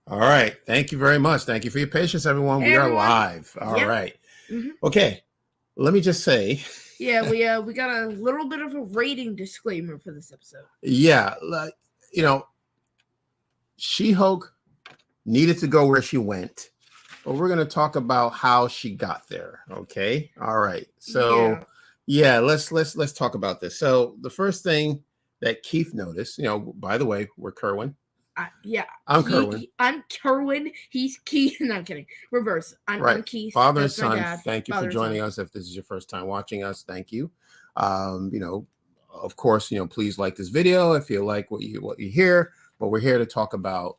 All right. Thank you very much. Thank you for your patience, everyone. Hey, we are everyone. live. All Yep. right. Mhm. Okay. Let me just say. Yeah, we got a little bit of a rating disclaimer for this episode. Yeah. She-Hulk needed to go where she went, but we're going to talk about how she got there. Okay. All right. So let's talk about this. So the first thing that Keith noticed, by the way, we're Kerwin. I'm Kerwin. I'm Kerwin. He's Keith. No, I'm kidding. Reverse. I'm Keith. Father and That's my son. dad. Thank you for joining us. If this is your first time watching us, thank you. Of course, please like this video if you like what you hear. But we're here to talk about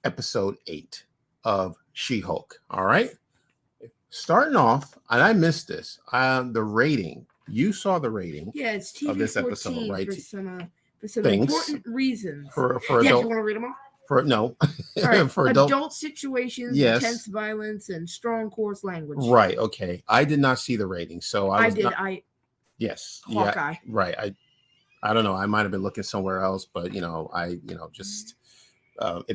episode 8 of She-Hulk. All right. Starting off, and I missed this. The rating. You saw the rating. Yeah, it's TV of this episode, right? For some important reasons. For adult, you want to read them off? Right. For adult situations, yes. Intense violence, and strong coarse language. Right. Okay. I did not see the rating, so I did. Yes. Hawkeye. Yeah, right. I don't know. I might have been looking somewhere else, but it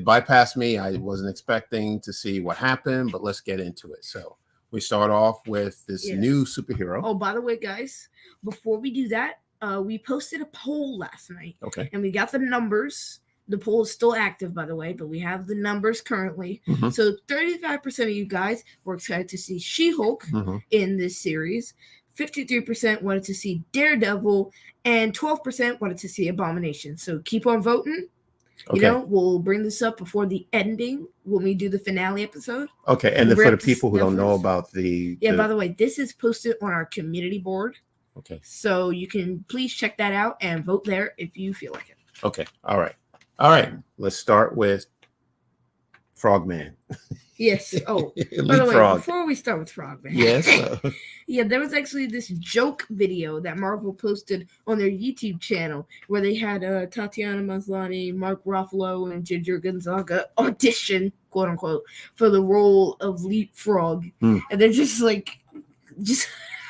bypassed me. I wasn't expecting to see what happened, but let's get into it. So we start off with this new superhero. Oh, by the way, guys, before we do that, we posted a poll last night. Okay. And we got the numbers. The poll is still active, by the way, but we have the numbers currently. Mm-hmm. So 35% of you guys were excited to see She-Hulk in this series. 53% wanted to see Daredevil, and 12% wanted to see Abomination. So keep on voting. Okay. We'll bring this up before the ending when we do the finale episode. Okay, and then for the people who don't know about by the way, this is posted on our community board. Okay. So you can please check that out and vote there if you feel like it. Okay. All right. Let's start with Frogman. Yes. Oh, by the way, before we start with Frogman. Yes. There was actually this joke video that Marvel posted on their YouTube channel where they had Tatiana Maslany, Mark Ruffalo, and Ginger Gonzaga audition, quote unquote, for the role of Leapfrog. And they're just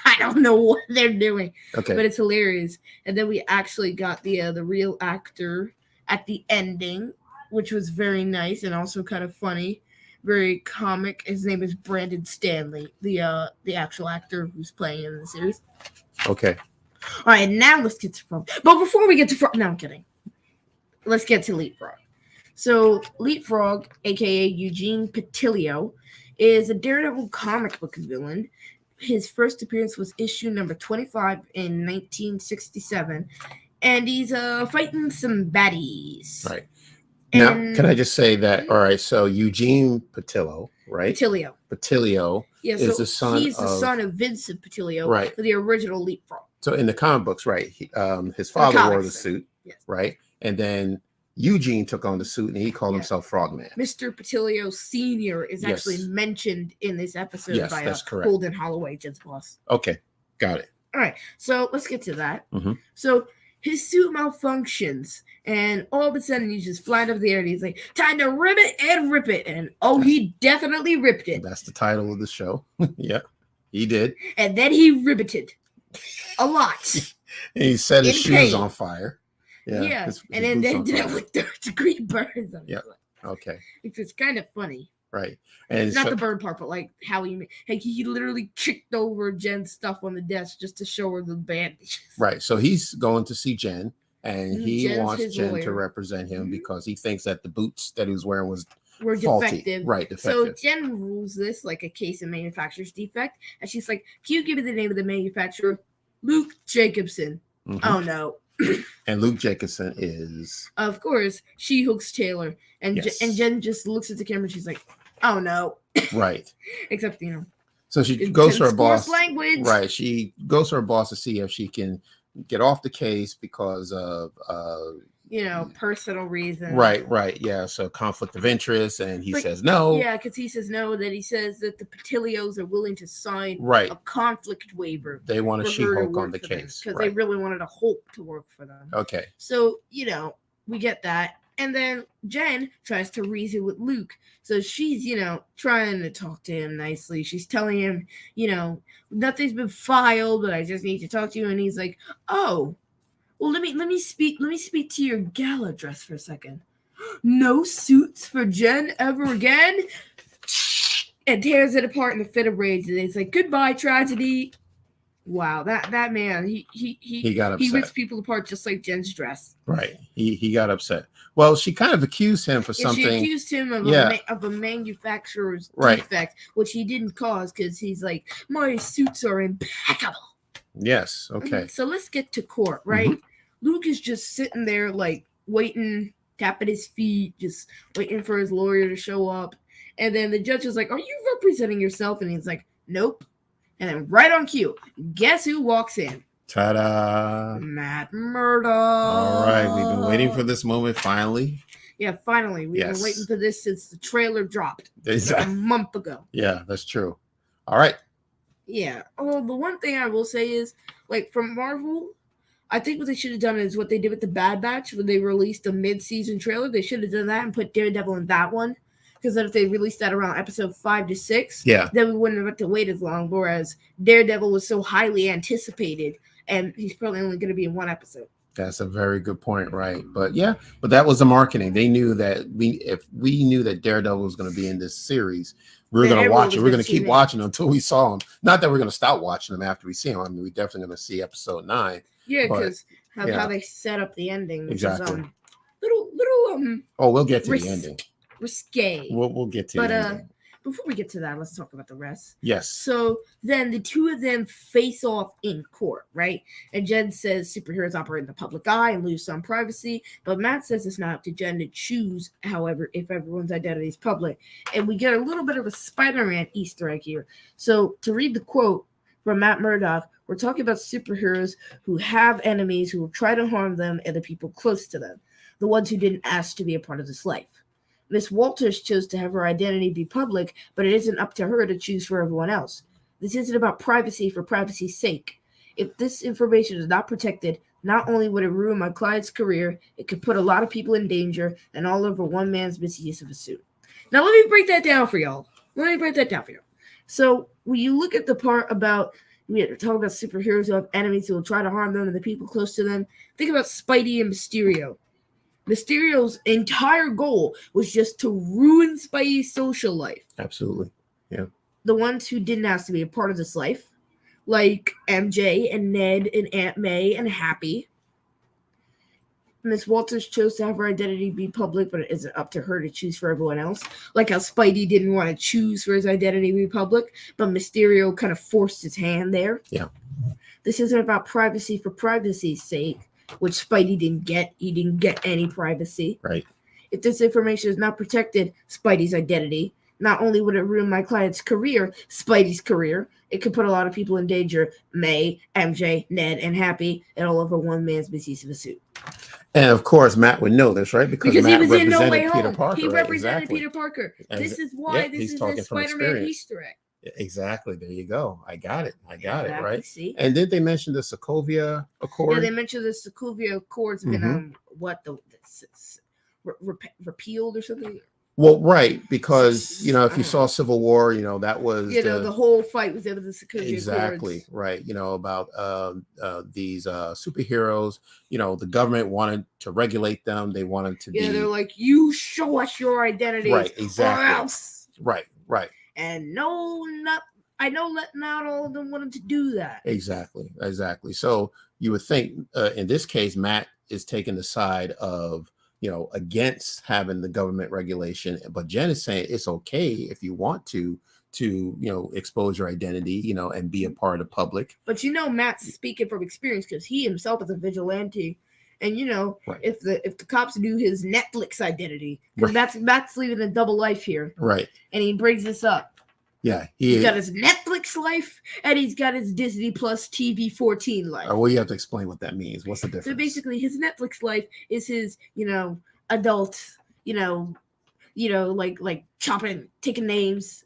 I don't know what they're doing. Okay. But it's hilarious. And then we actually got the real actor at the ending, which was very nice and also kind of funny, very comic. His name is Brandon Stanley, the actual actor who's playing in the series. Okay. All right, now let's get to Frog. But before we get to Frog, no, I'm kidding. Let's get to Leapfrog. So Leapfrog, A.K.A Eugene Patilio, is a Daredevil comic book villain. His first appearance was issue number 25 in 1967. And he's fighting some baddies. Right. Now, can I just say that? All right. So Eugene Patillo, right? Patilio. Yeah. Is the son. He's the son of Vincent Patilio, right? The original Leapfrog. So in the comic books, right? His father wore the suit, right? And then Eugene took on the suit, and he called himself Frogman. Mr. Patilio Sr. is actually mentioned in this episode by Holden Holliway, Jen's boss. Okay, got it. All right. So let's get to that. So his suit malfunctions, and all of a sudden he's just flying up the air, and he's like, time to rip it and rip it. And he definitely ripped it. That's the title of the show. Yeah, he did. And then he riveted a lot. And he set his shoes on fire. Yeah. And then did it with third-degree burns on his leg. Okay. It's kind of funny. Right. And not the burn part, but like how he literally kicked over Jen's stuff on the desk just to show her the bandage. Right. So he's going to see Jen, and he wants Jen to represent him because he thinks that the boots that he was wearing were faulty. Defective. Right, defective. So Jen rules this like a case of manufacturer's defect, and she's like, can you give me the name of the manufacturer? Luke Jacobson. Oh no. And Luke Jacobson is, of course, She-Hulk's tailor. And Jen just looks at the camera and she's like, oh no. Right. Except, so she goes to her boss. Language. Right. She goes to her boss to see if she can get off the case because of personal reasons. Right. Yeah. So conflict of interest, and he says no. Yeah, because he says no. That he says that the Patilios are willing to sign a conflict waiver. They want a She-Hulk on the case because they really wanted a Hulk to work for them. Okay. So we get that, and then Jen tries to reason with Luke. So she's trying to talk to him nicely. She's telling him nothing's been filed, but I just need to talk to you. And he's like, oh. Well, let me speak to your gala dress for a second. no suits for Jen ever again, and tears it apart in a fit of rage. And it's like, goodbye, tragedy. Wow, that man, he got he rips upset. people apart just like Jen's dress. Right. He got upset. Well, she kind of accused him for something. She accused him of a manufacturer's defect, which he didn't cause because he's like, my suits are impeccable. Yes. Okay. So let's get to court, right? Luke is just sitting there, like, waiting, tapping his feet, just waiting for his lawyer to show up. And then the judge is like, are you representing yourself? And he's like, nope. And then right on cue, guess who walks in? Ta-da! Matt Murdock. All right, we've been waiting for this moment finally. Yeah, finally. We've been waiting for this since the trailer dropped a month ago. Yeah, that's true. All right. Yeah. Oh, the one thing I will say is, like, from Marvel, I think what they should have done is what they did with the Bad Batch when they released a mid-season trailer. They should have done that and put Daredevil in that one. Because then if they released that around episode 5 to 6, then we wouldn't have had to wait as long. Whereas Daredevil was so highly anticipated, and he's probably only going to be in one episode. That's a very good point, right? But that was the marketing. They knew that if we knew that Daredevil was going to be in this series, we were going to watch it. We're going to keep watching until we saw him. Not that we're going to stop watching them after we see him. I mean, we're definitely going to see episode 9. Yeah, because how they set up the ending, which is little we'll get to the ending. Risque. We'll get to the ending. Before we get to that, let's talk about the rest. Yes. So then the two of them face off in court, right? And Jen says superheroes operate in the public eye and lose some privacy, but Matt says it's not up to Jen to choose, however, if everyone's identity is public. And we get a little bit of a Spider-Man Easter egg here. So to read the quote from Matt Murdock, we're talking about superheroes who have enemies who will try to harm them and the people close to them, the ones who didn't ask to be a part of this life. Miss Walters chose to have her identity be public, but it isn't up to her to choose for everyone else. This isn't about privacy for privacy's sake. If this information is not protected, not only would it ruin my client's career, it could put a lot of people in danger and all over one man's misuse of a suit. Now, let me break that down for y'all. So, when you look at the part about, we talk about superheroes who have enemies who will try to harm them and the people close to them, think about Spidey and Mysterio. Mysterio's entire goal was just to ruin Spidey's social life. Absolutely. Yeah. The ones who didn't ask to be a part of this life, like MJ and Ned and Aunt May and Happy. Miss Walters chose to have her identity be public, but it isn't up to her to choose for everyone else. Like how Spidey didn't want to choose for his identity to be public, but Mysterio kind of forced his hand there. Yeah. This isn't about privacy for privacy's sake, which Spidey didn't get. He didn't get any privacy. Right. If this information is not protected, Spidey's identity, not only would it ruin my client's career, Spidey's career, it could put a lot of people in danger. May, MJ, Ned, and Happy, and all over one man's misuse of a suit. And of course, Matt would know this, right? Because Matt he was in No Way Peter Home. Parker, he represented Peter Parker. This is why this is a Spider-Man Easter egg. Exactly. There you go. I got it. It, right? See? And did they mention the Sokovia Accord? Yeah, they mentioned the Sokovia Accord's been repealed or something. Well, right, because if you saw Civil War, that was the whole fight was over the Sokovia exactly Accords. Right. About these superheroes. The government wanted to regulate them. They wanted to be. Yeah, they're like, you show us your identity, right? Exactly. Or else. Right. And I know not all of them wanted to do that. Exactly. So you would think in this case, Matt is taking the side of, against having the government regulation, but Jen is saying it's okay if you want to expose your identity, and be a part of the public. But Matt's speaking from experience because he himself is a vigilante. And right. if the cops knew his Netflix identity, because Matt's leaving a double life here, right? And he brings this up. Yeah, he's got his Netflix life and he's got his Disney Plus TV 14 life. Well, you have to explain what that means. What's the difference? So basically, his Netflix life is his, adult, like chopping, taking names.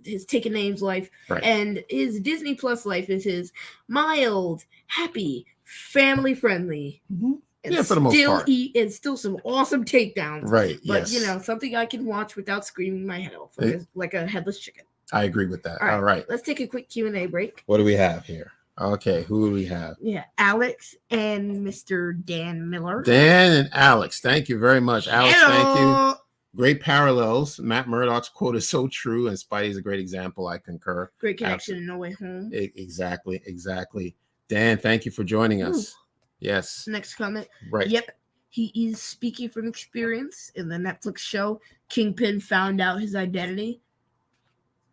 His taking names life, right. And his Disney Plus life is his mild, happy, family friendly. Mm-hmm. And for the most part. And still some awesome takedowns. Right. But, something I can watch without screaming my head off, like a headless chicken. I agree with that. All right. Let's take a quick Q&A break. What do we have here? Okay, who do we have? Yeah, Alex and Mr. Dan Miller. Dan and Alex. Thank you very much. Alex, Hello. thank you. Great parallels. Matt Murdock's quote is so true, and Spidey's a great example. I concur. Great connection in No Way Home. Exactly, exactly. Dan, thank you for joining us. Yes. Next comment. Right. Yep. He is speaking from experience. In the Netflix show, Kingpin found out his identity.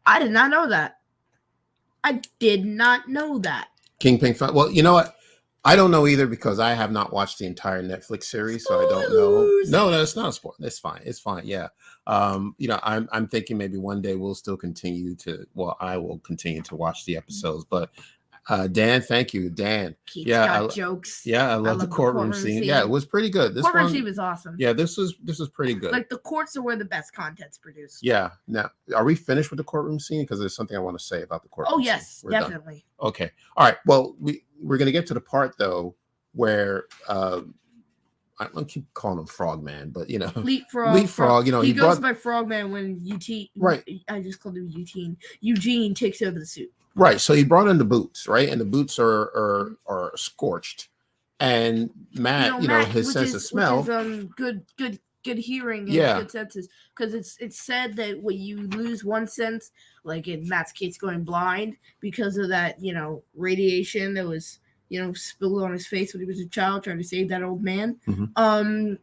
I did not know that. Kingpin. Well, you know what? I don't know either because I have not watched the entire Netflix series, so I don't know. No, it's not a sport. It's fine. It's fine. Yeah. I'm thinking maybe one day we'll still continue to. Well, I will continue to watch the episodes, but. Dan, thank you, Dan. Keith's got jokes. Yeah, I love the courtroom scene. Yeah, it was pretty good. This courtroom scene was awesome. Yeah, this was pretty good. Like the courts are where the best content's produced. Yeah. Now, are we finished with the courtroom scene? Because there's something I want to say about the courtroom. Oh yes, definitely. Done. Okay. All right. Well, we're gonna get to the part though where I don't keep calling him Frogman, but you know, Leapfrog. You know, he goes by Frogman when Eugene. Right. I just called him Eugene. Eugene takes over the suit. Right, so he brought in the boots, right, and the boots are scorched, and Matt, Matt, his sense of smell, good hearing, and good senses, because it's said that when you lose one sense, like in Matt's case, going blind because of that, radiation that was, spilled on his face when he was a child trying to save that old man. Mm-hmm.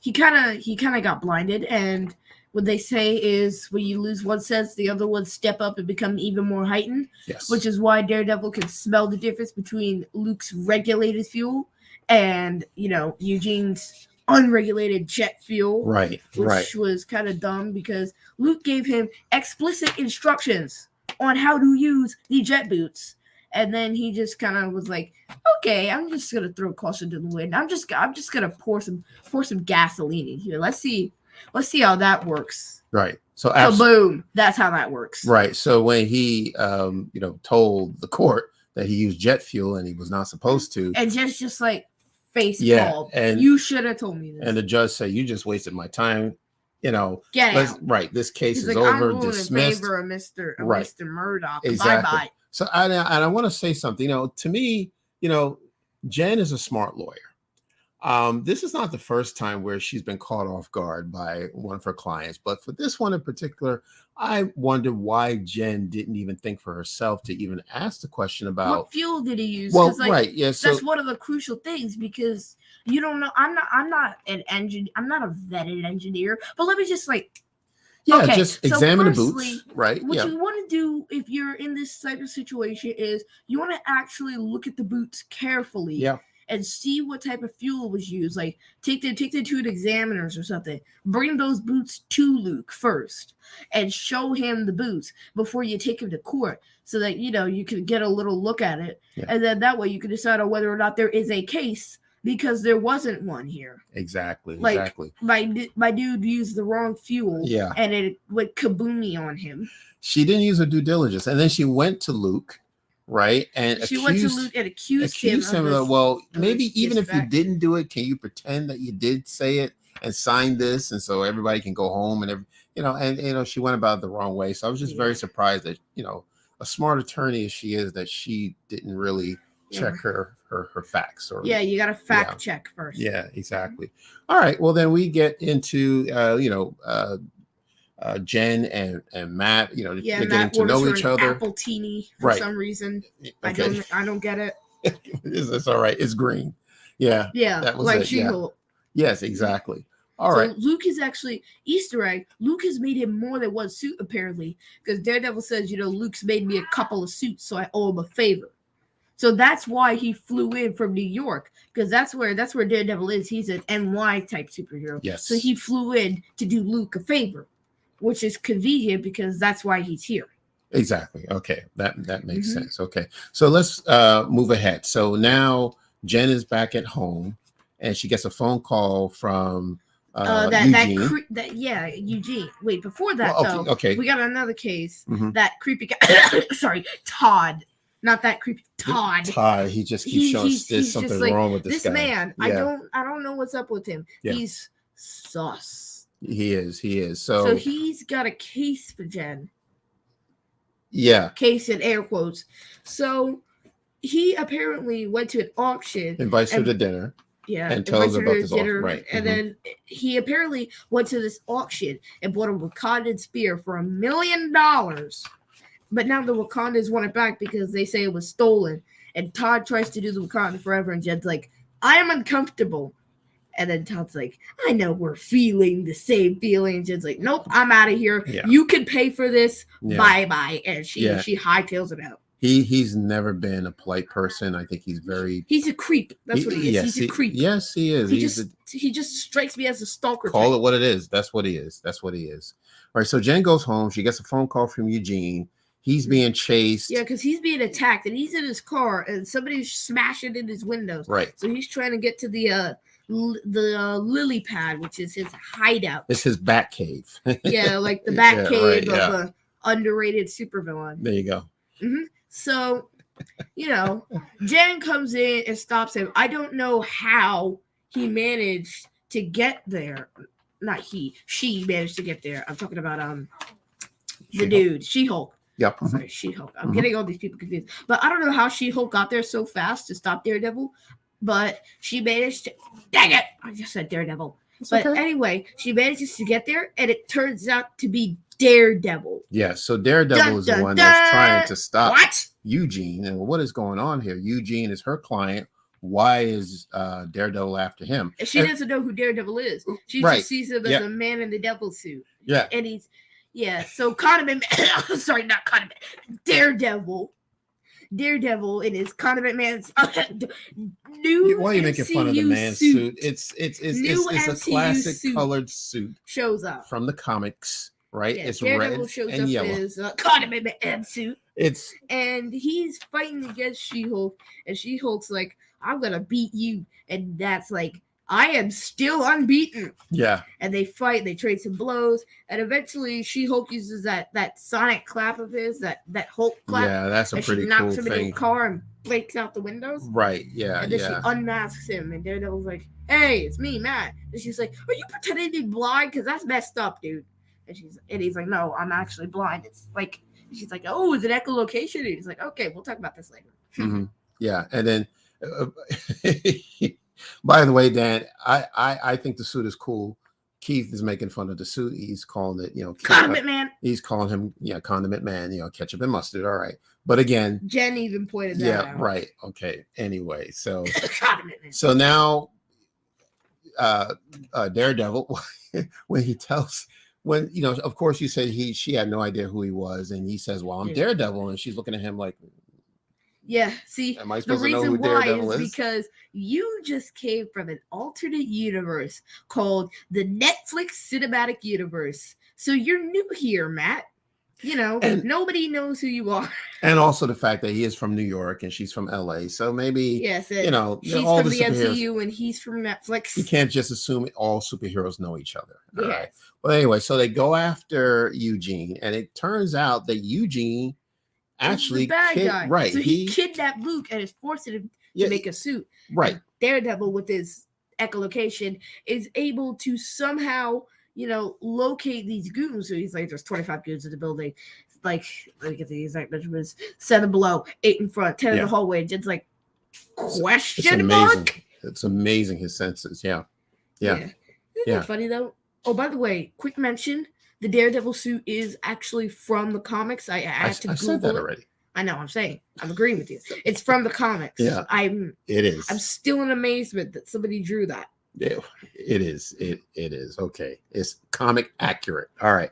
He kind of got blinded, and what they say is when you lose one sense, the other ones step up and become even more heightened. Yes. Which is why Daredevil can smell the difference between Luke's regulated fuel and, Eugene's unregulated jet fuel. Right. Which was kind of dumb because Luke gave him explicit instructions on how to use the jet boots. And then he just kind of was like, okay, I'm just gonna throw caution to the wind. I'm just gonna pour some gasoline in here. Let's see how that works. Right. So boom, that's how that works. Right. So when he told the court that he used jet fuel and he was not supposed to, and just like face palm, and you should have told me this. And the judge said, you just wasted my time. Get out. Right. This case He's is like, over. I'm dismissed. In favor of Mr. Murdock. Exactly. Bye-bye. So I want to say something. To me, Jen is a smart lawyer. This is not the first time where she's been caught off guard by one of her clients, but for this one in particular, I wonder why Jen didn't even think for herself to even ask the question about what fuel did he use. Well, right, yeah, so that's one of the crucial things because you don't know. I'm not an engineer. I'm not a vetted engineer, but let me just just examine the boots, right? What you want to do if you're in this type of situation is you want to actually look at the boots carefully. Yeah. And see what type of fuel was used. Like take them to an examiners or something. Bring those boots to Luke first and show him the boots before you take him to court so that you can get a little look at it. Yeah. And then that way you can decide on whether or not there is a case because there wasn't one here. Exactly. My dude used the wrong fuel. Yeah. And it went kaboomy on him. She didn't use her due diligence. And then she went to Luke. Right, and she went to Luke and accused him of well, maybe even if you didn't do it, can you pretend that you did say it and sign this, and so everybody can go home and she went about it the wrong way. So I was just very surprised that a smart attorney as she is, that she didn't really check her facts. Or you got to fact check first. Yeah, exactly. All right, well then we get into Jen and Matt, they're getting to know each other. Apple teeny for some reason. Okay. I don't get it. It's all right. It's green. Yeah. Yeah. That was like She-Hulk. Yes, exactly. All right. Luke is actually Easter egg. Luke has made him more than one suit apparently, because Daredevil says, Luke's made me a couple of suits, so I owe him a favor. So that's why he flew in from New York, because that's where Daredevil is. He's an NY type superhero. Yes. So he flew in to do Luke a favor, which is convenient because that's why he's here. Exactly. Okay. That makes sense. Okay. So let's move ahead. So now Jen is back at home and she gets a phone call from Eugene. Eugene. Wait, before that okay. we got another case. That creepy guy. Sorry, Todd. Not that creepy. Todd. He just keeps showing there's something wrong with this guy. Man. Yeah. I don't know what's up with him. Yeah. He's sus. He is. So he's got a case for Jen. Yeah. Case in air quotes. So he apparently went to an auction. Invites her to dinner. Yeah, and tells her about this dinner, right. And then he apparently went to this auction and bought a Wakandan spear for $1 million. But now the Wakandans want it back because they say it was stolen. And Todd tries to do the Wakanda forever, and Jed's like, I am uncomfortable. And then Todd's like, I know we're feeling the same feelings. Jed's like, nope, I'm out of here. Yeah. You can pay for this. Yeah. Bye-bye. And she hightails it out. He's never been a polite person. I think he's a creep. That's what he is. Yes, he's a creep. Yes, he is. He just strikes me as a stalker. Call it what it is. That's what he is. All right. So Jen goes home. She gets a phone call from Eugene. He's being chased. Yeah, because he's being attacked, and he's in his car, and somebody's smashing in his windows. Right. So he's trying to get to the lily pad, which is his hideout. It's his bat cave. Yeah, like the bat cave of yeah. a underrated supervillain. There you go. Mm-hmm. So, Jen comes in and stops him. I don't know how he managed to get there. Not he. She managed to get there. I'm talking about the dude, She-Hulk. Yep. Sorry, She-Hulk. I'm getting all these people confused. But I don't know how She-Hulk got there so fast to stop Daredevil. But she managed to. Dang it! I just said Daredevil. But anyway, she manages to get there, and it turns out to be Daredevil. Yeah, so Daredevil is the one that's trying to stop Eugene. And what is going on here? Eugene is her client. Why is Daredevil after him? And she doesn't know who Daredevil is. She just sees him as a man in the devil suit. Yeah. And he's, so Condiment Man, sorry, not Condiment, Daredevil in his Condiment Man's new Why are you making fun of the man's suit? It's a classic suit colored suit. Shows up. From the comics, right? Yeah, it's Daredevil red shows and up yellow. His Condiment Man suit. And he's fighting against She-Hulk, and She-Hulk's like, I'm gonna beat you, and that's like, I am still unbeaten. Yeah. And they fight, they trade some blows, and eventually She-Hulk uses that sonic clap of his, that Hulk clap. Yeah, that's a pretty cool thing. She knocks him in the car and breaks out the windows. Right, yeah, and then she unmasks him, and Daredevil's like, hey, it's me, Matt. And she's like, are you pretending to be blind? Because that's messed up, dude. And he's like, no, I'm actually blind. It's like, she's like, oh, is it echolocation? And he's like, okay, we'll talk about this later. Mm-hmm. Yeah, and then, by the way, Dan, I think the suit is cool. Keith is making fun of the suit. He's calling it, Condiment Man. He's calling him, Condiment Man, ketchup and mustard. All right. But again, Jen even pointed that out. Yeah, right. Okay. Anyway, so so now Daredevil, of course you said she had no idea who he was, and he says, well, I'm Daredevil, and she's looking at him like, yeah, see, am I supposed to know who Daredevil is? Because you just came from an alternate universe called the Netflix Cinematic Universe. So you're new here, Matt. And nobody knows who you are. And also the fact that he is from New York and she's from LA. So maybe, she's all from the MCU and he's from Netflix. You can't just assume all superheroes know each other. Yes. Right. Well, anyway, so they go after Eugene, and it turns out that Eugene actually the bad guy. Right. So he kidnapped Luke and is forcing him to make a suit. Right. And Daredevil, with his echolocation, is able to somehow, locate these goons. So he's like, there's 25 goons in the building. Like, let me get the exact measurements. 7 below, 8 in front, 10 in the hallway. It's like, question mark? It's amazing, his senses. Yeah. Isn't that funny, though? Oh, by the way, quick mention. The Daredevil suit is actually from the comics. I had to Google said that already. I know. I'm agreeing with you. It's from the comics. Yeah, it is. I'm still in amazement that somebody drew that. Yeah, it is. It is. Okay. It's comic accurate. All right.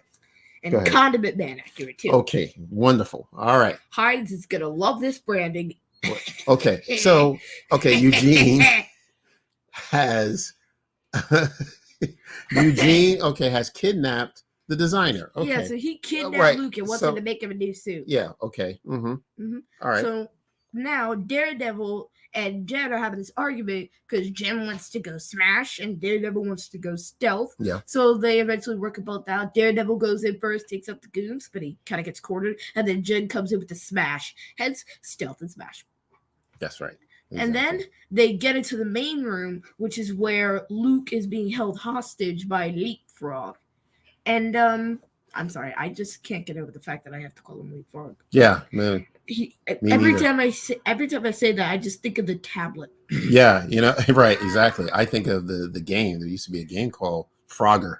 And Condiment Man accurate, too. Okay. Wonderful. All right. Hines is going to love this branding. Okay. So, Eugene has... has kidnapped the designer. Okay. Yeah, so he kidnapped Luke and wants him to make him a new suit. Yeah, okay. Mm-hmm. Mm-hmm. All right. So now Daredevil and Jen are having this argument because Jen wants to go smash and Daredevil wants to go stealth. Yeah. So they eventually work it both out. Daredevil goes in first, takes up the goons, but he kind of gets cornered. And then Jen comes in with the smash. Hence, stealth and smash. That's right. Exactly. And then they get into the main room, which is where Luke is being held hostage by Leapfrog. And I'm sorry, I just can't get over the fact that I have to call him Leapfrog. Yeah, man. every time I say that, I just think of the tablet. Yeah, right, exactly. I think of the game. There used to be a game called Frogger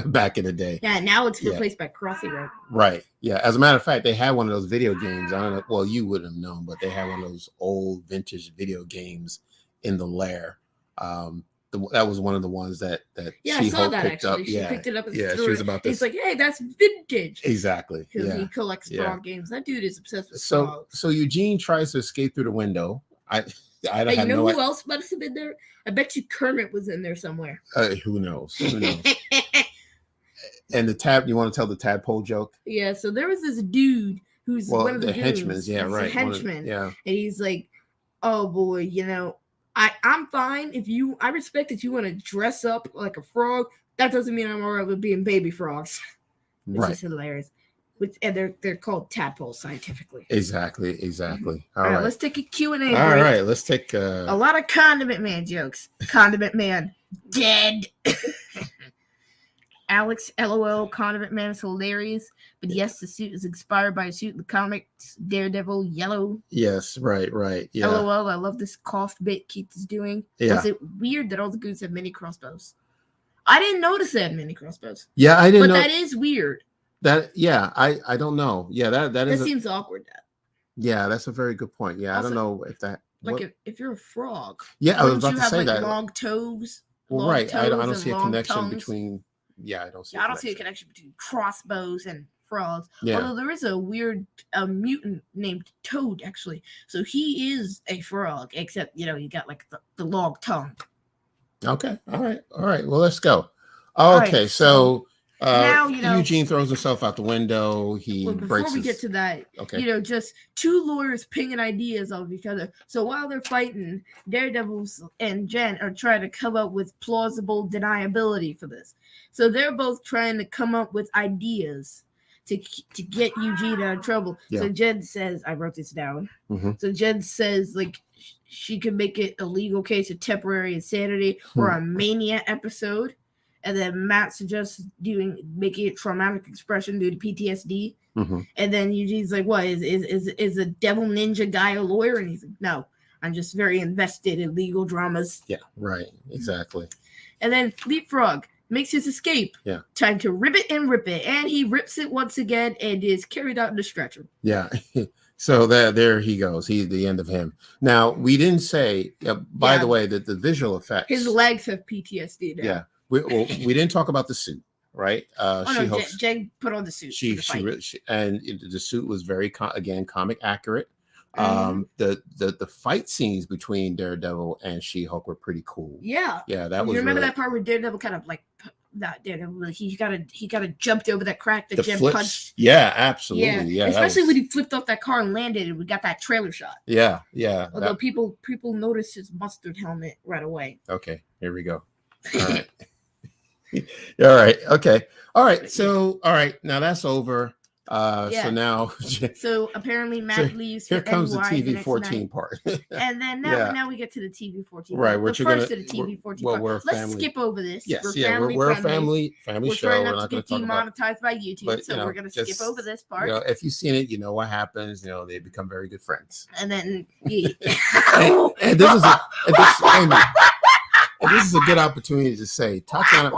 back in the day. Yeah, now it's replaced by Crossy Road. Right. Yeah. As a matter of fact, they had one of those video games. I don't know. Well, you wouldn't have known, but they had one of those old vintage video games in the lair. That was one of the ones that I saw that picked actually. Up. She picked it up. And she was about this. He's like, hey, that's vintage. Exactly. Because he collects frog games. That dude is obsessed with frogs. So Eugene tries to escape through the window. I don't have no. Who else must have been there? I bet you Kermit was in there somewhere. Who knows? Who knows? And you want to tell the tadpole joke? Yeah. So there was this dude who's one of the henchmen. Yeah, right. A henchman. Yeah. And he's like, oh boy, I'm fine I respect that you want to dress up like a frog. That doesn't mean I'm all right with being baby frogs. Which is hilarious. And they're called tadpoles scientifically. Exactly. All right, let's take a Q&A break. All right, let's take a lot of Condiment Man jokes. Condiment Man dead. Alex, LOL, Condiment Man is hilarious. But yes, the suit is inspired by a suit in the comics, Daredevil Yellow. Yes, right. Yeah. LOL, I love this cough bit Keith is doing. Yeah. Was it weird that all the goons have mini crossbows? I didn't notice they had mini crossbows. Yeah, I didn't know. But that is weird. I don't know. Yeah, that seems awkward. Yeah, that's a very good point. Yeah, also, I don't know if that if you're a frog. Yeah, I was about to say that. Long toes. Well, right. I don't see a connection between. Yeah, I don't see. I don't see a connection between crossbows and frogs. Yeah. Although there is a weird mutant named Toad actually. So he is a frog, except he got like the long tongue. Okay. All right. Well, let's go. Okay. Right, so now Eugene throws himself out the window. Before we get to that, just two lawyers pinging ideas off each other. So while they're fighting, Daredevils and Jen are trying to come up with plausible deniability for this. So they're both trying to come up with ideas to get Eugene out of trouble. Yeah. So Jen says, I wrote this down. Mm-hmm. So Jen says she could make it a legal case of temporary insanity or a mania episode. And then Matt suggests making it traumatic expression due to PTSD. Mm-hmm. And then Eugene's like, what, is a devil ninja guy a lawyer? And he's like, no, I'm just very invested in legal dramas. Yeah, right. Exactly. And then Leapfrog makes his escape. Yeah. Time to rip it and rip it. And he rips it once again and is carried out in the stretcher. Yeah. So there he goes. He's the end of him. Now, we didn't say, by the way, that the visual effects. His legs have PTSD now. Yeah. We didn't talk about the suit, right? Jen put on the suit. And the suit was very comic accurate. The fight scenes between Daredevil and She-Hulk were pretty cool. Yeah, that was. You remember that part where Daredevil kind of not Daredevil? He got jumped over that crack that the Jen flips. Punched. Yeah, absolutely. Yeah, especially when he flipped off that car and landed, and we got that trailer shot. Yeah. Although people noticed his mustard helmet right away. Okay, here we go. All right. All right. Okay. All right. So, all right. Now that's over. So now. So apparently Matt leaves. Here comes the TV 14 part. And then now we get to the TV 14. Right. We're first to the TV 14 part. Let's skip over this. Yes. We're a family show. We're not going to get demonetized by YouTube, so we're going to skip over this part. If you've seen it, you know what happens. They become very good friends. And then. and this is a good opportunity to say Tatiana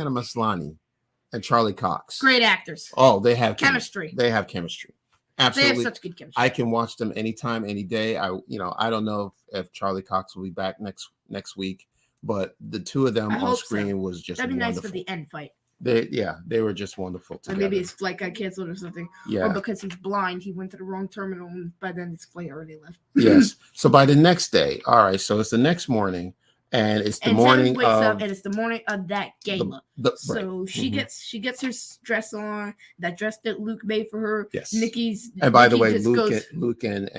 Maslany and Charlie Cox. Great actors. Oh, they have chemistry. They have chemistry. Absolutely. They have such good chemistry. I can watch them anytime, any day. I don't know if Charlie Cox will be back next week, but the two of them on screen was just that'd be wonderful. Nice for the end fight. They were just wonderful together. Or maybe his flight got canceled or something. Yeah. Or because he's blind, he went to the wrong terminal, and by then his flight already left. Yes. So by the next day, all right. So it's the next morning, and it's the morning of, and it's the morning of that gala. So she gets her dress on, that dress that Luke made for her. Yes. And by the way, Luke and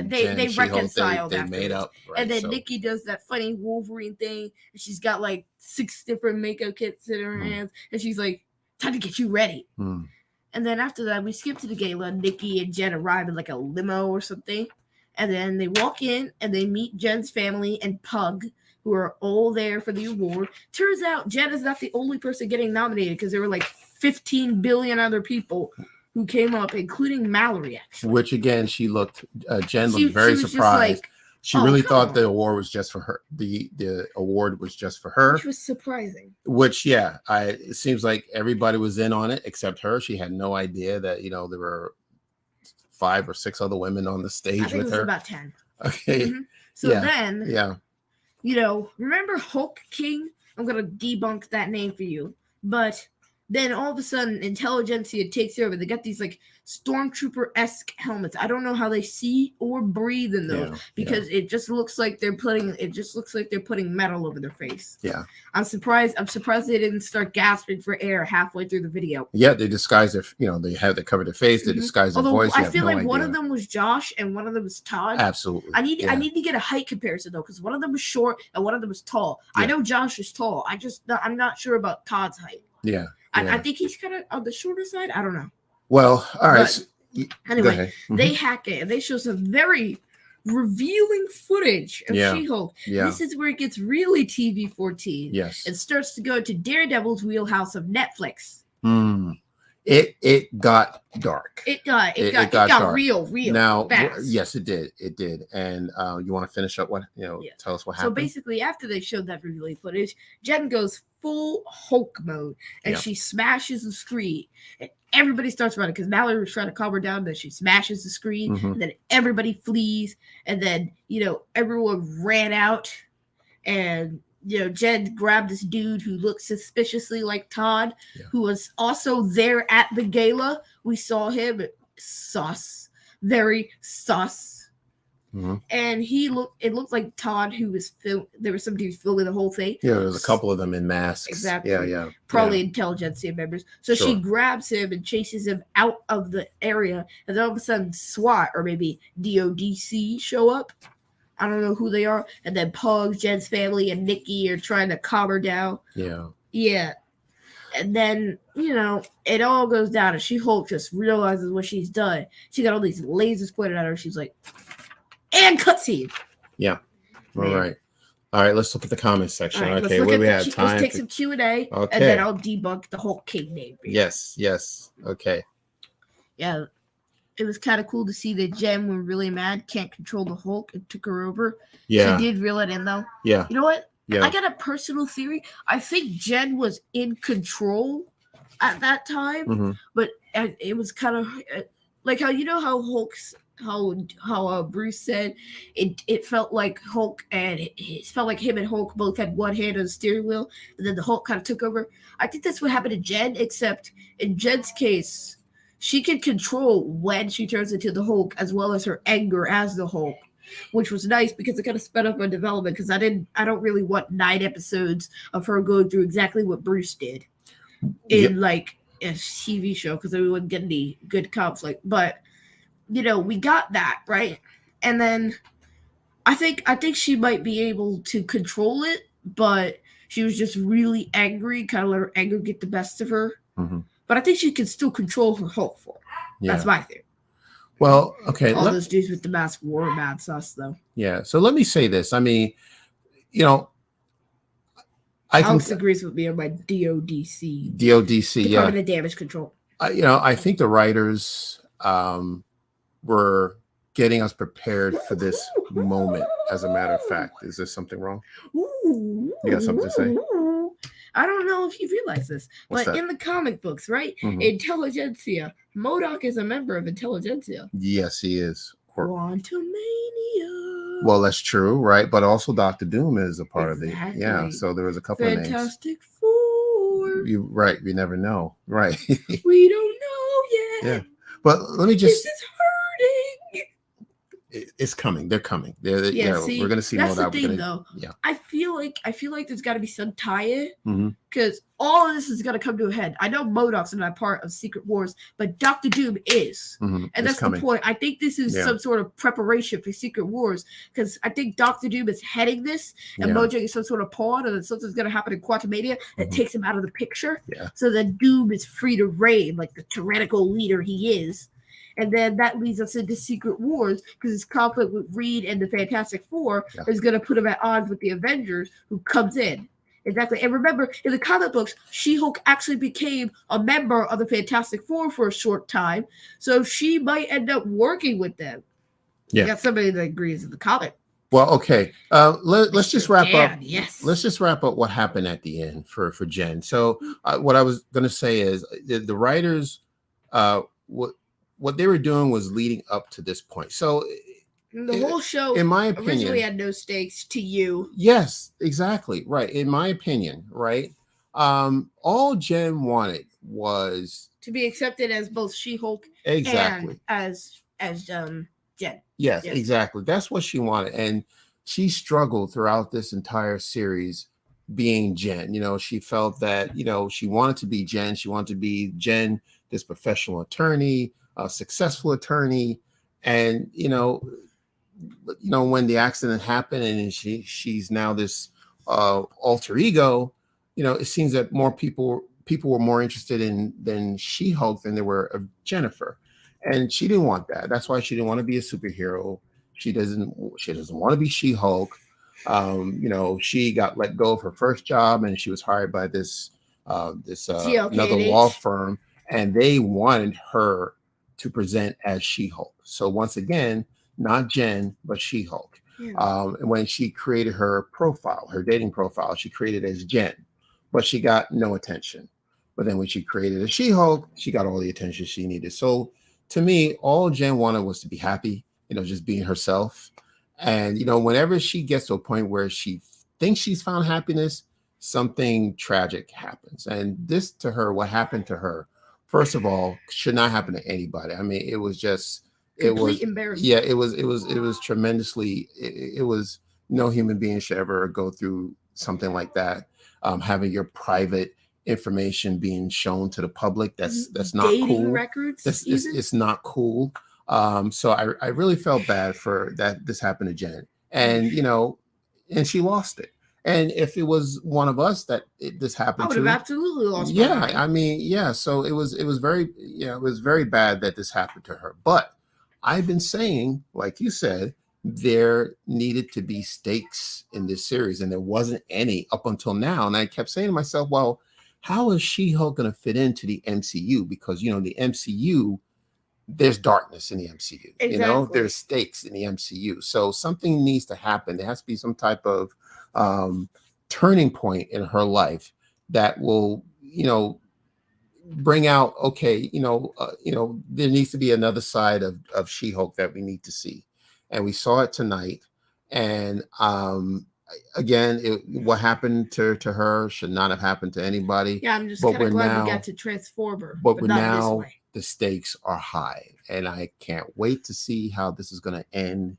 they reconciled. They made up. Right, and then Nikki does that funny Wolverine thing, and she's got like 6 different makeup kits in her hands, and she's like, "Time to get you ready." And then after that, we skip to the gala. Nikki and Jen arrive in like a limo or something, and then they walk in and they meet Jen's family and Pug, who are all there for the award. Turns out Jen is not the only person getting nominated, because there were like 15 billion other people who came up, including Mallory, actually. Which again, Jen looked She very was just surprised. like, she "Oh, really come thought on." the award was just for her. The award was just for her. Which was surprising. Which, yeah, it seems like everybody was in on it except her. She had no idea that, there were 5 or 6 other women on the stage I think with it was her. about 10. Okay. Mm-hmm. So then, yeah. Remember Hulk King? I'm going to debunk that name for you. But then all of a sudden, Intelligentsia takes over. They got these like stormtrooper-esque helmets. I don't know how they see or breathe in those because it just looks like they're putting metal over their face. Yeah. I'm surprised they didn't start gasping for air halfway through the video. Yeah, they disguise their, they cover their face, they disguise their voice. I feel like one of them was Josh and one of them was Todd. Absolutely. I need to get a height comparison though, because one of them was short and one of them was tall. Yeah. I know Josh is tall. I'm not sure about Todd's height. Yeah. I think he's kind of on the shorter side. I don't know. Well, all right. Anyway, they hack it and they show some very revealing footage of She-Hulk. Yeah. This is where it gets really TV-14. Yes. It starts to go to Daredevil's wheelhouse of Netflix. It got dark. It got real now fast. Yes, it did. And you want to finish up tell us what happened? So basically after they showed that revealing footage, Jen goes full Hulk mode and she smashes the screen and everybody starts running because Mallory was trying to calm her down. Then she smashes the screen and then everybody flees and then everyone ran out and Jen grabbed this dude who looked suspiciously like Todd, who was also there at the gala. We saw him, very sus. And it looked like Todd, who was there was some dudes filming the whole thing. Yeah, there was a couple of them in masks. Exactly. Yeah. Probably Intelligentsia members. So she grabs him and chases him out of the area. And then all of a sudden SWAT or maybe DODC show up. I don't know who they are. And then Pugs, Jen's family, and Nikki are trying to calm her down. Yeah. And then, it all goes down. And She-Hulk just realizes what she's done. She got all these lasers pointed at her. She's like, and cutscene. Yeah. All right. Let's look at the comments section. Right, okay. What do we have? Time. Let's take some Q&A. Okay. And then I'll debunk the Hulk King name. Yes. Okay. Yeah. It was kind of cool to see that Jen, when really mad, can't control the Hulk and took her over. Yeah. She did reel it in, though. Yeah. You know what? Yeah. I got a personal theory. I think Jen was in control at that time, but it was kind of like how how Bruce said it felt like Hulk and it felt like him and Hulk both had one hand on the steering wheel, and then the Hulk kind of took over. I think that's what happened to Jen, except in Jen's case, she can control when she turns into the Hulk as well as her anger as the Hulk, which was nice because it kind of sped up her development. Because I don't really want 9 episodes of her going through exactly what Bruce did in like a TV show because we wouldn't get any good conflict. But we got that right, and then I think she might be able to control it, but she was just really angry, kind of let her anger get the best of her. But I think she can still control her Hulk form. Yeah. That's my theory. Well, okay. All those dudes with the mask were mad sus, though. Yeah. So let me say this. I mean, Alex agrees with me on my DODC. Department of Damage Control. I think the writers were getting us prepared for this moment. As a matter of fact, is there something wrong? You got something to say? I don't know if you realize this, but in the comic books, right? Intelligentsia. Murdock is a member of Intelligentsia. Yes, he is. Quantumania. Well, that's true, right? But also Dr. Doom is a part of it. Yeah, so there was a couple of names. Fantastic Four. Right, we never know. Right. We don't know yet. Yeah. But let me just... This is hurting. It's coming. They're coming. See, we're gonna see that's more. The thing, though. Yeah, I feel like there's got to be some tie-in because all of this is gonna come to a head. I know Murdock's not part of Secret Wars, but Dr. Doom is, and that's the point. I think this is some sort of preparation for Secret Wars because I think Dr. Doom is heading this, and Mojo is some sort of pawn, and then something's gonna happen in Quantumania that takes him out of the picture. Yeah. So then Doom is free to reign like the tyrannical leader he is. And then that leads us into Secret Wars because his conflict with Reed and the Fantastic Four is going to put him at odds with the Avengers, who comes in. Exactly. And remember, in the comic books, She-Hulk actually became a member of the Fantastic Four for a short time. So she might end up working with them. Yeah. You got somebody that agrees in the comic. Well, okay. Let's just wrap up. Yes. Let's just wrap up what happened at the end for Jen. So what I was going to say is the writers, what they were doing was leading up to this point. So the whole show, in my opinion, originally had no stakes to you. Yes, exactly. Right. In my opinion, right. All Jen wanted was to be accepted as both She-Hulk exactly and as Jen. Yes, exactly. That's what she wanted. And she struggled throughout this entire series being Jen. You know, she felt that, you know, she wanted to be Jen. She wanted to be Jen, this professional attorney, a successful attorney. And, when the accident happened and she's now this alter ego, it seems that more people were more interested in than She-Hulk than they were of Jennifer. And she didn't want that. That's why she didn't want to be a superhero. She doesn't want to be She-Hulk. She got let go of her first job and she was hired by this another law firm, and they wanted her to present as She-Hulk. So once again, not Jen, but She-Hulk. Yeah. And when she created her profile, her dating profile, she created as Jen, but she got no attention. But then when she created a She-Hulk, she got all the attention she needed. So to me, all Jen wanted was to be happy, just being herself. And, whenever she gets to a point where she thinks she's found happiness, something tragic happens. And this to her, what happened to her, first of all, should not happen to anybody. I mean, it was just, complete embarrassment. Yeah, it was tremendously, it was, no human being should ever go through something like that. Having your private information being shown to the public, that's not dating cool. Records, it's not cool. So I really felt bad for that this happened to Jen, and and she lost it. And if it was one of us that this happened I would have absolutely lost. Yeah, I mean, yeah. So it was very bad that this happened to her. But I've been saying, like you said, there needed to be stakes in this series, and there wasn't any up until now. And I kept saying to myself, well, how is She-Hulk going to fit into the MCU? Because, the MCU, there's darkness in the MCU. Exactly. There's stakes in the MCU. So something needs to happen. There has to be some type of turning point in her life that will, bring out, okay, there needs to be another side of She-Hulk that we need to see. And we saw it tonight. And again, what happened to her should not have happened to anybody. Yeah, I'm just kind of glad we got to transform her. But now the stakes are high, and I can't wait to see how this is going to end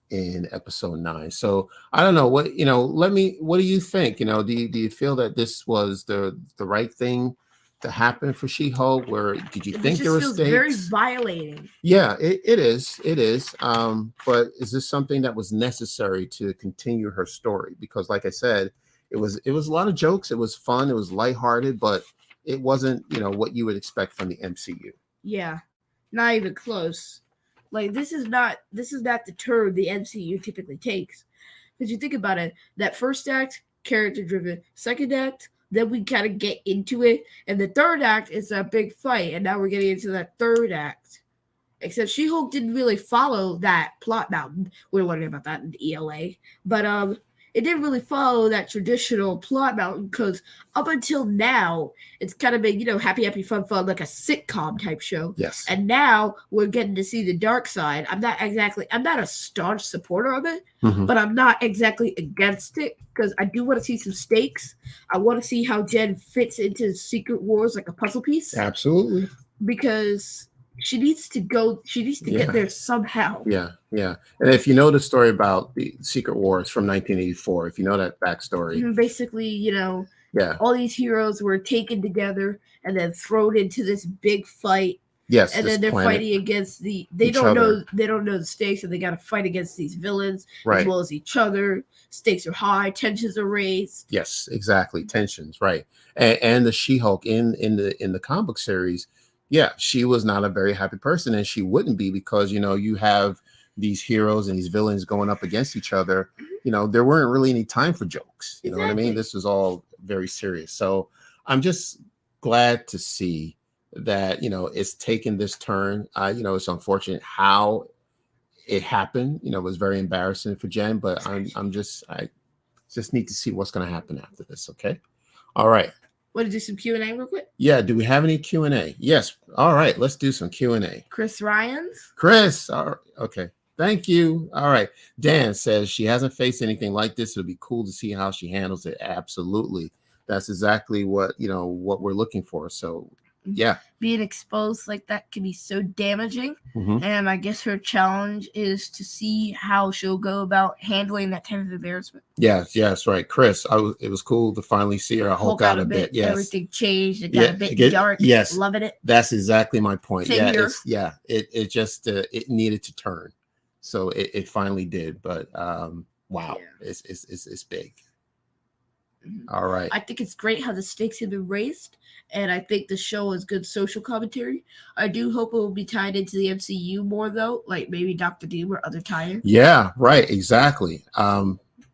in episode 9. So I don't know what what do you think? Do you feel that this was the right thing to happen for She-Hulk? Where did you think there were stakes? Very violating. Yeah, it is. But is this something that was necessary to continue her story? Because, like I said, it was a lot of jokes. It was fun. It was lighthearted, but it wasn't what you would expect from the MCU. Yeah, not even close. Like this is not the turn the MCU typically takes. Because you think about it, that first act, character driven. Second act, then we kind of get into it. And the third act is that big fight. And now we're getting into that third act. Except She-Hulk didn't really follow that plot. Now, we're learning about that in ELA. But it didn't really follow that traditional plot mountain, because up until now, it's kind of been, happy, fun, like a sitcom type show. Yes. And now we're getting to see the dark side. I'm not a staunch supporter of it, but I'm not exactly against it, because I do want to see some stakes. I want to see how Jen fits into Secret Wars like a puzzle piece. Absolutely. Because she needs to get there somehow. Yeah. And if you know the story about the Secret Wars from 1984, if you know that backstory. Basically, all these heroes were taken together and then thrown into this big fight. Yes. And then they're fighting against they don't know the stakes, and they got to fight against these villains as well as each other. Stakes are high, tensions are raised. Yes, exactly. Tensions, right. And the She-Hulk in the comic book series, yeah, she was not a very happy person, and she wouldn't be, because you have these heroes and these villains going up against each other. There weren't really any time for jokes. You know what I mean? This was all very serious. So I'm just glad to see that, it's taken this turn. It's unfortunate how it happened. It was very embarrassing for Jen, but I just need to see what's going to happen after this. Okay. All right. Want to do some Q&A real quick? Yeah. Do we have any Q&A? Yes. All right. Let's do some Q&A. Chris Ryans. Chris. All right. Okay. Thank you. All right. Dan says she hasn't faced anything like this. It'll be cool to see how she handles it. Absolutely. That's exactly what we're looking for. So yeah. Being exposed like that can be so damaging. Mm-hmm. And I guess her challenge is to see how she'll go about handling that type of embarrassment. Yes, right. Chris, it was cool to finally see her Hulk out a bit. Yes. Everything changed. It got a bit dark. Yes. Loving it. That's exactly my point. Same here. It just it needed to turn. So it finally did. But wow. Yeah. It's big. All right. I think it's great how the stakes have been raised, and I think the show is good social commentary. I do hope it will be tied into the MCU more, though, like maybe Doctor Doom or other tie-in. Yeah, right, exactly.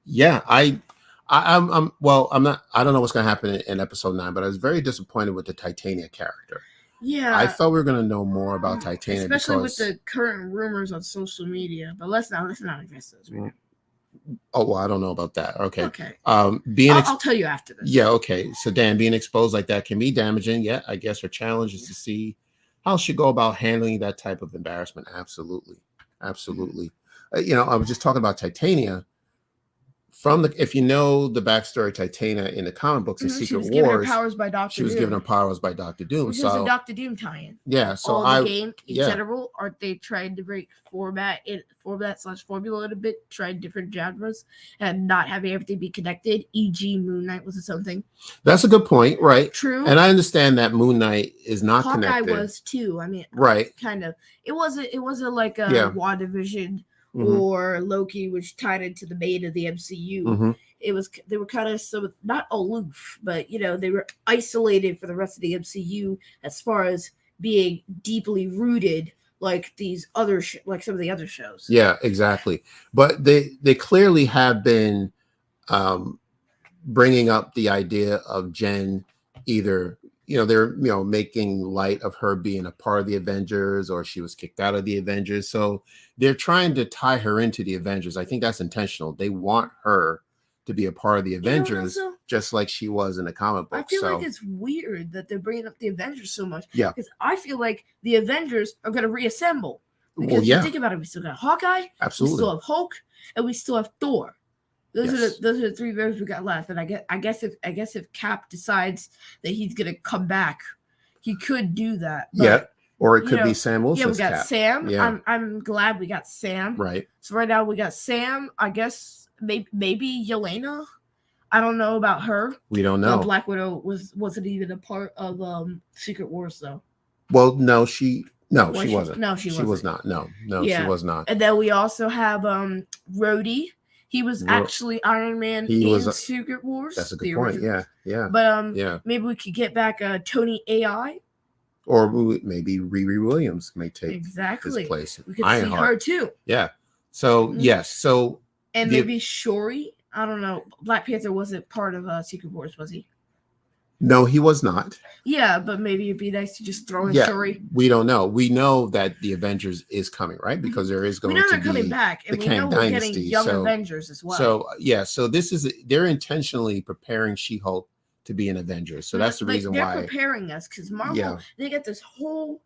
Yeah, I'm not. I don't know what's going to happen in episode 9, but I was very disappointed with the Titania character. Yeah, I thought we were going to know more about Titania, especially with the current rumors on social media. But let's not address those right now. Oh, well, I don't know about that. Okay. I'll tell you after this. Yeah. Okay. So Dan, being exposed like that can be damaging. Yeah. I guess her challenge is to see how she go about handling that type of embarrassment. Absolutely. I was just talking about Titania. If you know the backstory of Titania in the comic books and Secret Wars, given her powers by Dr. She was given her powers by Dr. Doom. Which is a Dr. Doom tie-in. Yeah, so all the game in general, aren't they trying to break format/formula a bit, trying different genres and not having everything be connected? E.g., Moon Knight was something. That's a good point, right? True. And I understand that Moon Knight is not connected. Hawkeye was too. I mean, right? Kind of. It wasn't like a WandaVision. Mm-hmm. Or Loki, which tied into the main of the MCU. Mm-hmm. They were kind of not aloof, but they were isolated for the rest of the MCU as far as being deeply rooted, like these other like some of the other shows. Yeah, exactly. But they clearly have been bringing up the idea of Jen either. They're making light of her being a part of the Avengers, or she was kicked out of the Avengers. So they're trying to tie her into the Avengers. I think that's intentional. They want her to be a part of the Avengers, just like she was in the comic book. I feel like it's weird that they're bringing up the Avengers so much. Yeah, because I feel like the Avengers are going to reassemble. Because you think about it, we still got Hawkeye, absolutely, we still have Hulk, and we still have Thor. Those are the three members we got left, and I guess if Cap decides that he's gonna come back, he could do that. But, or it could be Sam Wilson. Yeah, we got Cap. Sam. Yeah. I'm glad we got Sam. Right. So right now we got Sam. I guess maybe Yelena. I don't know about her. We don't know. Black Widow wasn't even a part of Secret Wars though. Well, no, she wasn't. No, she was not. No, she was not. And then we also have Rhodey. He was actually Iron Man in Secret Wars. That's a good point. Yeah. But maybe we could get back Tony AI. Or maybe Riri Williams may take his place. We could see her too. Yeah. So yes. So maybe Shuri. I don't know. Black Panther wasn't part of Secret Wars, was he? No, he was not. Yeah, but maybe it'd be nice to just throw in Shuri. We don't know. We know that the Avengers is coming, right? Because there is going to be they're coming back, and we know we're getting young Avengers as well. So this is they're intentionally preparing She-Hulk to be an Avenger. So that's the reason why they're preparing us, because Marvel they got this whole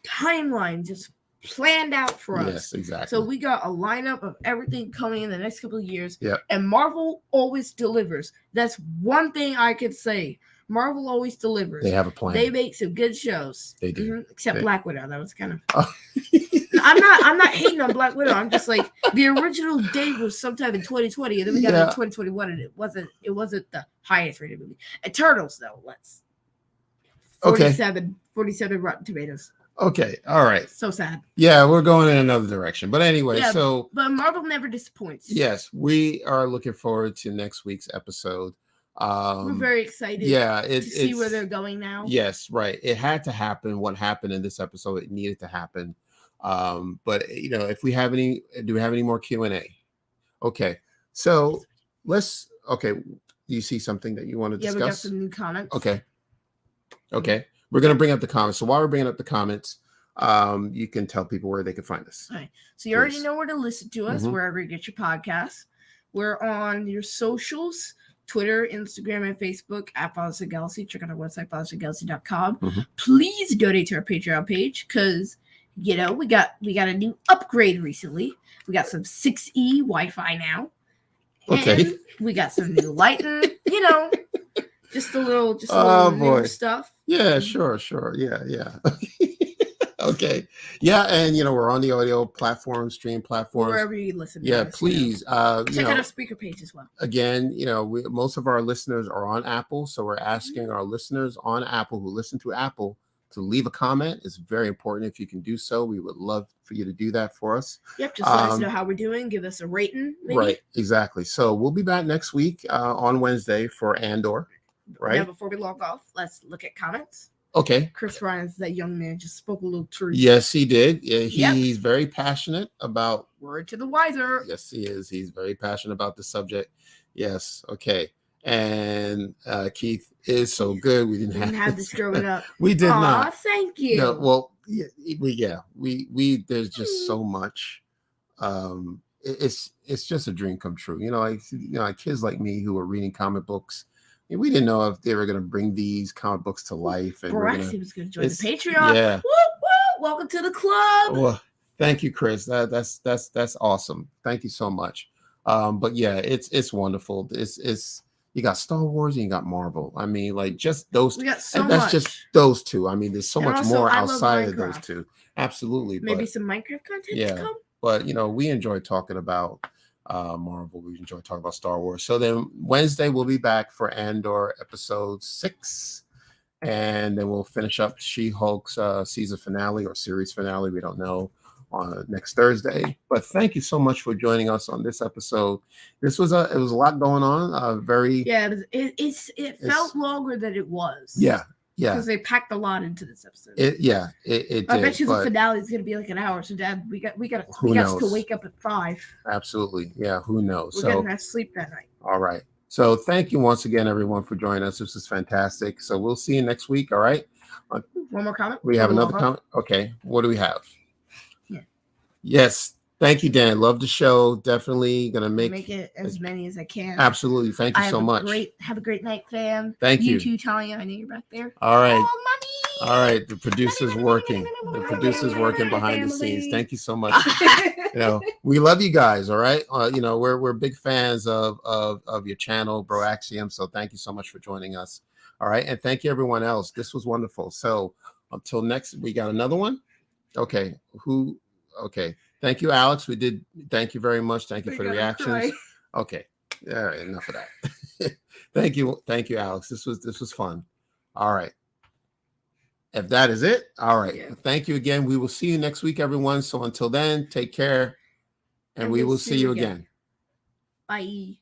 timeline just planned out for us. Yes, exactly. So we got a lineup of everything coming in the next couple of years. Yeah. And Marvel always delivers. That's one thing I could say. Marvel always delivers. They have a plan. They make some good shows. They do. Except Black Widow. That was kind of I'm not hating on Black Widow. I'm just like, the original date was sometime in 2020, and then we got it in 2021, and it wasn't the highest rated movie. Eternals though, 47 Rotten Tomatoes. Okay, all right. So sad. Yeah, we're going in another direction. But anyway, but Marvel never disappoints. Yes, we are looking forward to next week's episode. We're very excited to see where they're going now. Yes, right. It had to happen. What happened in this episode, it needed to happen. But if we have do we have any more Q&A? Okay. So Do you see something that you want to discuss? Yeah, we got some new comments. Okay. We're going to bring up the comments. So while we're bringing up the comments, you can tell people where they can find us. All right. So you already know where to listen to us, wherever you get your podcasts. We're on your socials, Twitter, Instagram, and Facebook at Fathers of Galaxy. Check out our website, fathersofgalaxy.com. Please donate to our Patreon page because, we got a new upgrade recently. We got some 6E Wi-Fi now. And we got some new lighting, just a little new stuff. Yeah, sure. Yeah. Okay. Yeah, and we're on the audio platform, stream platforms. Wherever you listen to Yeah, us, please. Check out our speaker page as well. Again, most of our listeners are on Apple, so we're asking our listeners on Apple who listen to Apple to leave a comment. It's very important. If you can do so, we would love for you to do that for us. Yep, just let us know how we're doing. Give us a rating, maybe. Right, exactly. So we'll be back next week on Wednesday for Andor. Right. Now, before we log off, let's look at comments. Okay. Chris Ryan's that young man just spoke a little truth. Yes, he did. Yeah, he's very passionate about. Word to the wiser. Yes, he is. He's very passionate about the subject. Yes. Okay. And Keith is so good. We didn't have this growing up. We did not. Thank you. No, well, we there's just so much. It's just a dream come true. Like kids like me who are reading comic books. We didn't know if they were going to bring these comic books to life. And he was going to join the Patreon. Yeah. Woo, woo, welcome to the club. Well, thank you, Chris. That's awesome. Thank you so much. But yeah, it's wonderful. It's you got Star Wars and you got Marvel. I mean, like just those. We got so and that's much. just those two. I mean, there's so much also, more outside of those two. Absolutely. Maybe some Minecraft content to come. But we enjoy talking about Marvel. We enjoy talking about Star Wars. So then Wednesday we'll be back for Andor episode 6, and then we'll finish up She-Hulk's season finale or series finale. We don't know on next Thursday. But thank you so much for joining us on this episode. It was a lot going on. It felt longer than it was. Yeah. Because they packed a lot into this episode. It did. I bet you the finale is going to be like an hour. So, Dad, we got to wake up at 5. Absolutely. Yeah. Who knows? We're going to have sleep that night. All right. So, thank you once again, everyone, for joining us. This is fantastic. So, we'll see you next week. All right. One more comment. We have another comment. Okay. What do we have? Yeah. Yes. Thank you, Dan. Love the show. Definitely gonna make it as many as I can. Absolutely. Thank you so much. Have a great night, fam. Thank you. You too, Talia. I know you're back there. All right. Oh, mommy. All right. The producer's working. The producer's working behind the scenes. Thank you so much. We love you guys. All right. We're big fans of your channel, Bro Axiom. So thank you so much for joining us. All right. And thank you, everyone else. This was wonderful. So until next, we got another one. Okay. Okay. Thank you, Alex. We did. Thank you very much. Thank you for the reactions. Okay. All right. Enough of that. Thank you. Thank you, Alex. This was fun. All right. If that is it. All right. Yeah. Thank you again. We will see you next week, everyone. So until then, take care. And we will see you again. Bye.